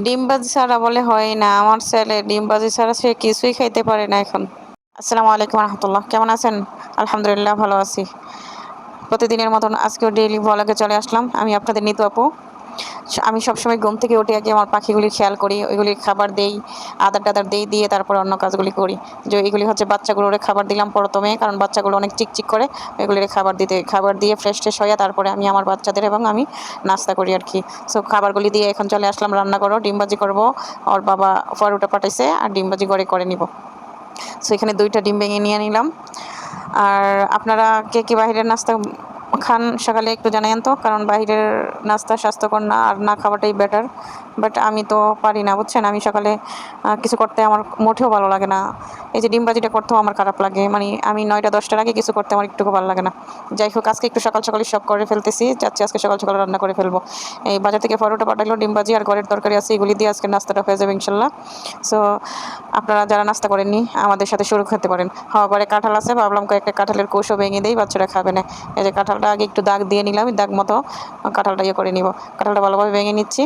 ডিম ভাজি ছাড়া বলে হয় না, আমার ছেলে ডিম ভাজি ছাড়া সে কিছুই খাইতে পারে না এখন। আসসালামু আলাইকুম রহমতুল্লাহ, কেমন আছেন? আলহামদুলিল্লাহ ভালো আছি। প্রতিদিনের মতন আজকেও ডেইলি ভ্লগে চলে আসলাম, আমি আপনাদের নিতু আপু। আমি সবসময় ঘুম থেকে উঠে আগে আমার পাখিগুলি খেয়াল করি, ওইগুলির খাবার দেই, আদার টাদার দেই, দিয়ে তারপরে অন্য কাজগুলি করি। যে এগুলি হচ্ছে বাচ্চাগুলোর খাবার দিলাম প্রথমে, কারণ বাচ্চাগুলো অনেক চিকচিক করে, এগুলির খাবার দিয়ে ফ্রেশ ট্রেশ হয়ে তারপরে আমি আমার বাচ্চাদের এবং আমি নাস্তা করি আর কি। সো খাবারগুলি দিয়ে এখন চলে আসলাম রান্না করো, ডিম ভাজি করবো। ওর বাবা পরোটা পাঠাইছে আর ডিম ভাজি করে নিব। সো এখানে 2টা ডিম ভেঙে নিয়ে নিলাম। আর আপনারা কে কে বাহিরের নাস্তা খান সকালে একটু জানাইন তো, কারণ বাহিরের নাস্তা স্বাস্থ্যকর না, আর না খাওয়াটাই বেটার। বাট আমি তো পারি না, বুঝছেন। আমি সকালে কিছু করতে আমার মোটেও ভালো লাগে না। এই যে ডিম ভাজিটা করতেও আমার খারাপ লাগে, মানে আমি 9টা-10টার আগে কিছু করতে আমার একটুকু ভালো লাগে না। যাই হোক, আজকে একটু সকাল সকালই সব করে ফেলতেছি, যাচ্ছি আজকে সকাল সকাল রান্না করে ফেলবো। এই বাজার থেকে পরোটা পাঠাইলো, ডিম ভাজি আর ঘরের তরকারি আছে, এগুলি দিয়ে আজকে নাস্তাটা হয়ে যাবে ইনশাল্লাহ। সো আপনারা যারা নাস্তা করেননি আমাদের সাথে শুরু করতে পারেন। হওয়া ঘরে কাঁঠাল আছে, ভাবলাম কয়েকটা কাঁঠালের কোষও ভেঙে দিই, বাচ্চারা খাবে না। এই যে কাঁঠালটা আগে একটু দাগ দিয়ে নিলাম, দাগ মতো কাঁঠালটা করে নিব। কাঁঠালটা ভালোভাবে ভেঙে নিচ্ছি,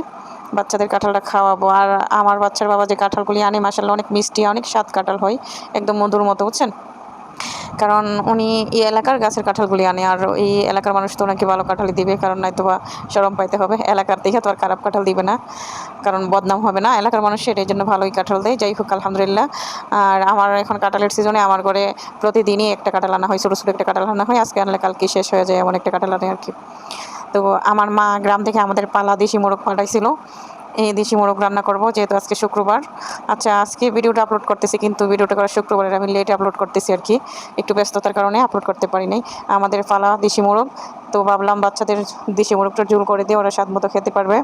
বাচ্চাদের কাঁঠালটা খাওয়াবো। আর আমার বাচ্চার বাবা যে কাঁঠালগুলি আনে মাশাআল্লাহ অনেক মিষ্টি, অনেক স্বাদ কাঁঠাল হয়, একদম মধুর মতো, বুঝছেন। কারণ উনি এই এলাকার গাছের কাঁঠালগুলি আনে, আর এই এলাকার মানুষ তো ওনাকে ভালো কাঁঠালই দিবে, কারণ নয়তো বা শরম পাইতে হবে। এলাকার দেখে তো আর খারাপ কাঁঠাল দিবে না, কারণ বদনাম হবে না এলাকার মানুষ, সেটাই জন্য ভালোই কাঁঠাল দেয়। যাই হোক আলহামদুলিল্লাহ। আর আমার এখন কাঁঠালের সিজনে আমার ঘরে প্রতিদিনই একটা কাঁঠাল আনা হয়, ছোটো ছোটো একটা কাঁঠাল আনা হয়, আজকে আনলে কালকে শেষ হয়ে যায় এমন একটা কাঁঠাল আনে আর কি। তো আমার মা গ্রাম থেকে আমাদের পালা দেশি মোরগ পাঠাইছিল, এই দেশি মোরগ রান্না করব, যেহেতু আজকে শুক্রবার। আচ্ছা, আজকে ভিডিওটা আপলোড করতেছি, কিন্তু ভিডিওটা করা শুক্রবারের, আমি লেটে আপলোড করতেছি আর কি, একটু ব্যস্ততার কারণে আপলোড করতে পারি নাই। আমাদের পালা দেশি মোরগ, তো ভাবলাম বাচ্চাদের দেশি মোরগটা ঝোল করে দিয়ে ওরা স্বাদ মতো খেতে পারবে।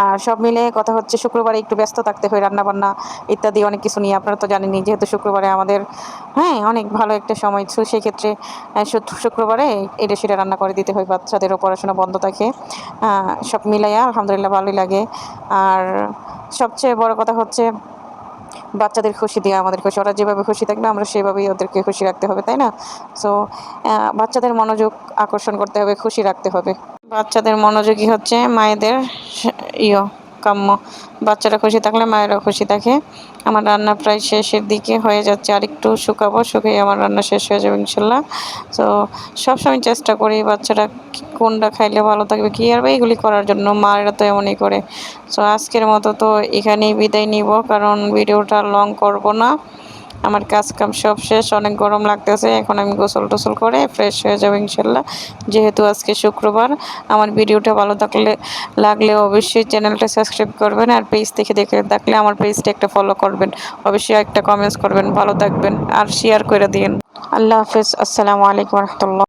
আর সব মিলে কথা হচ্ছে শুক্রবারে একটু ব্যস্ত থাকতে হয়, রান্নাবান্না ইত্যাদি অনেক কিছু নিয়ে, আপনারা তো জানেনই, যেহেতু শুক্রবারে আমাদের অনেক ভালো একটা সময়। সেই ক্ষেত্রে শুক্রবারে এটা সেটা রান্না করে দিতে হয়, বাচ্চাদেরও পড়াশোনা বন্ধ থাকে। সব মিলাইয়া আলহামদুলিল্লাহ ভালোই লাগে। আর সবচেয়ে বড় কথা হচ্ছে বাচ্চাদের খুশি দিয়ে আমাদের খুশি, ওরা যেভাবে খুশি থাকবে আমরা সেভাবেই ওদেরকে খুশি রাখতে হবে, তাই না? সো বাচ্চাদের মনোযোগ আকর্ষণ করতে হবে, খুশি রাখতে হবে। বাচ্চাদের মনোযোগী হচ্ছে মায়েদের ইয়ে কাম্য। বাচ্চারা খুশি থাকলে মায়েরাও খুশি থাকে। আমার রান্না প্রায় শেষের দিকে হয়ে যাচ্ছে, আর একটু শুকাবো, শুকিয়ে আমার রান্না শেষ হয়ে যাবে ইনশাল্লাহ। তো সবসময় চেষ্টা করি বাচ্চারা কোনটা খাইলে ভালো থাকবে, কী আর এইগুলি করার জন্য মায়েরা তো এমনই করে। সো আজকের মতো তো এখানেই বিদায় নিব, কারণ ভিডিওটা লং করব না। আমার কাজ কাম সব শেষ, অনেক গরম লাগতেছে, এখন আমি গোসল টোসল করে ফ্রেশ হয়ে যাবো ইনশাল্লাহ, যেহেতু আজকে শুক্রবার। আমার ভিডিওটা ভালো লাগলে অবশ্যই চ্যানেলটা সাবস্ক্রাইব করবেন, আর পেজ থেকে দেখে থাকলে আমার পেজটা একটা ফলো করবেন, অবশ্যই একটা কমেন্টস করবেন, ভালো থাকবেন আর শেয়ার করে দিন। আল্লাহ হাফেজ, আসসালামু আলাইকুম রহমতুল্লাহ।